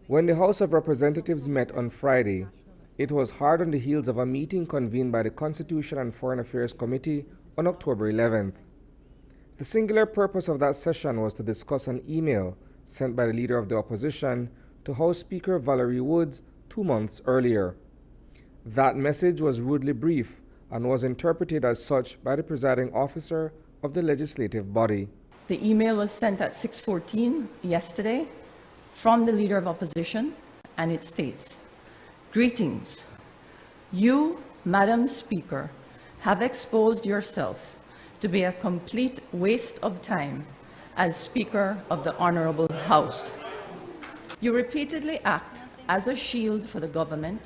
When the House of Representatives met on Friday, it was hard on the heels of a meeting convened by the Constitution and Foreign Affairs Committee on October 11th. The singular purpose of that session was to discuss an email sent by the Leader of the Opposition to House Speaker Valerie Woods 2 months earlier. That message was rudely brief and was interpreted as such by the presiding officer of the legislative body. The email was sent at 6:14 yesterday from the Leader of Opposition, and it states, "Greetings. You, Madam Speaker, have exposed yourself to be a complete waste of time as Speaker of the Honorable House. You repeatedly act as a shield for the government,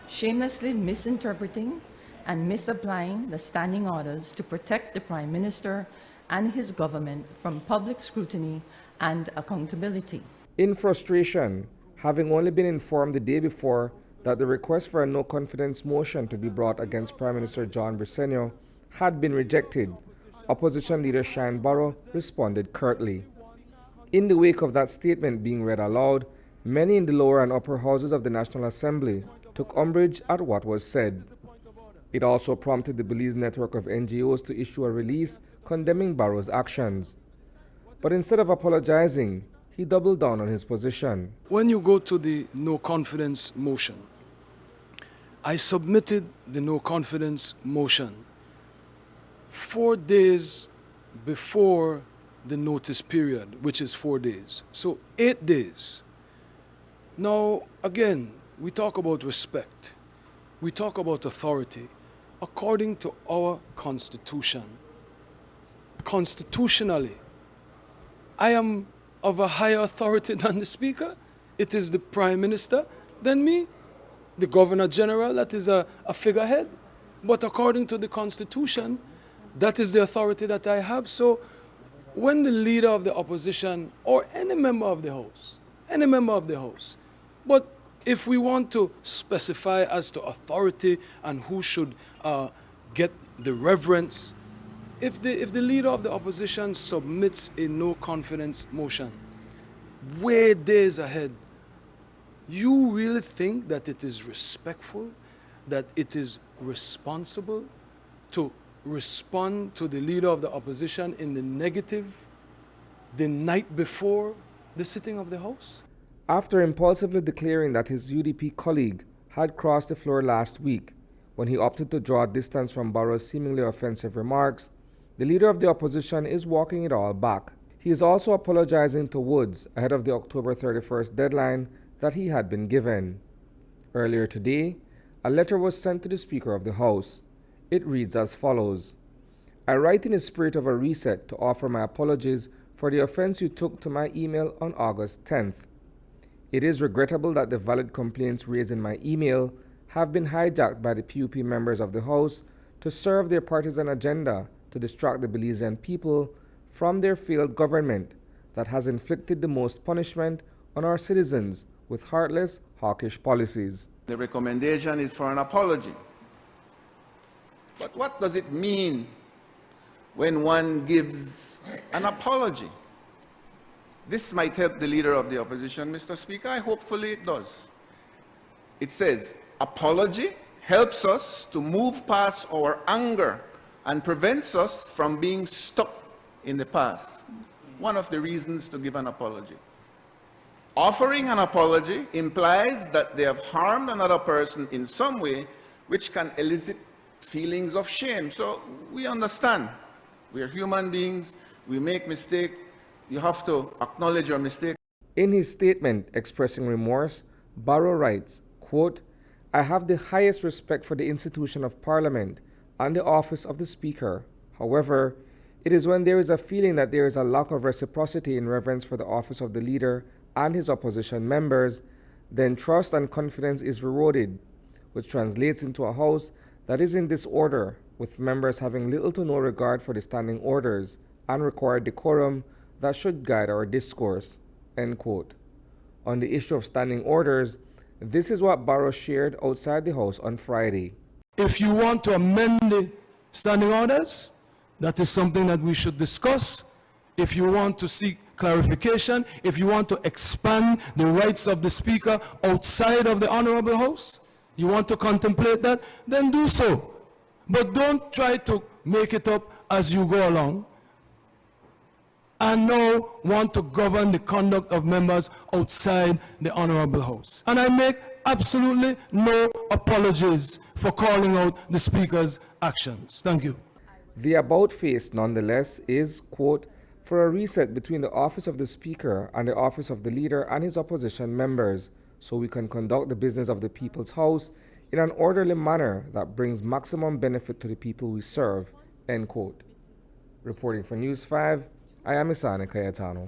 shamelessly misinterpreting and misapplying the standing orders to protect the Prime Minister and his government from public scrutiny and accountability." In frustration, having only been informed the day before that the request for a no-confidence motion to be brought against Prime Minister John Briceño had been rejected, Opposition Leader Barrow responded curtly. In the wake of that statement being read aloud, many in the lower and upper houses of the National Assembly took umbrage at what was said. It also prompted the Belize network of NGOs to issue a release condemning Barrow's actions. But instead of apologizing, he doubled down on his position. When you go to the no confidence motion, I submitted the no confidence motion 4 days before the notice period, which is 4 days. So 8 days. Now, again, we talk about respect. We talk about authority. According to our Constitution, constitutionally, I am of a higher authority than the Speaker. It is the Prime Minister than me. The Governor General, that is a figurehead. But according to the Constitution, that is the authority that I have. So when the Leader of the Opposition or any member of the House, but if we want to specify as to authority and who should get the reverence, if the Leader of the Opposition submits a no confidence motion way days ahead, you really think that it is respectful, that it is responsible to respond to the Leader of the Opposition in the negative the night before the sitting of the House? After impulsively declaring that his UDP colleague had crossed the floor last week when he opted to draw distance from Barrow's seemingly offensive remarks, the Leader of the Opposition is walking it all back. He is also apologizing to Woods ahead of the October 31st deadline that he had been given. Earlier today, a letter was sent to the Speaker of the House. It reads as follows: "I write in a spirit of a reset to offer my apologies for the offense you took to my email on August 10th. It is regrettable that the valid complaints raised in my email have been hijacked by the PUP members of the House to serve their partisan agenda to distract the Belizean people from their failed government that has inflicted the most punishment on our citizens with heartless, hawkish policies." The recommendation is for an apology. But what does it mean when one gives an apology? This might help the Leader of the Opposition, Mr. Speaker. Hopefully it does. It says, apology helps us to move past our anger and prevents us from being stuck in the past. One of the reasons to give an apology. Offering an apology implies that they have harmed another person in some way which can elicit feelings of shame. So we understand. We are human beings. We make mistakes. You have to acknowledge your mistake. In his statement expressing remorse, Barrow writes, quote, "I have the highest respect for the institution of Parliament and the office of the Speaker. However, it is when there is a feeling that there is a lack of reciprocity in reverence for the office of the Leader and his opposition members, then trust and confidence is eroded, which translates into a House that is in disorder, with members having little to no regard for the standing orders and required decorum that should guide our discourse." End quote. On the issue of standing orders, this is what Barrow shared outside the House on Friday. If you want to amend the standing orders, that is something that we should discuss. If you want to seek clarification, if you want to expand the rights of the Speaker outside of the Honorable House, you want to contemplate that, then do so. But don't try to make it up as you go along and now want to govern the conduct of members outside the Honorable House. And I make absolutely no apologies for calling out the Speaker's actions. Thank you. The about face, nonetheless, is, quote, for a reset between the office of the Speaker and the office of the Leader and his opposition members, so we can conduct the business of the People's House in an orderly manner that brings maximum benefit to the people we serve, end quote. Reporting for News 5, I am Isani Kayatano.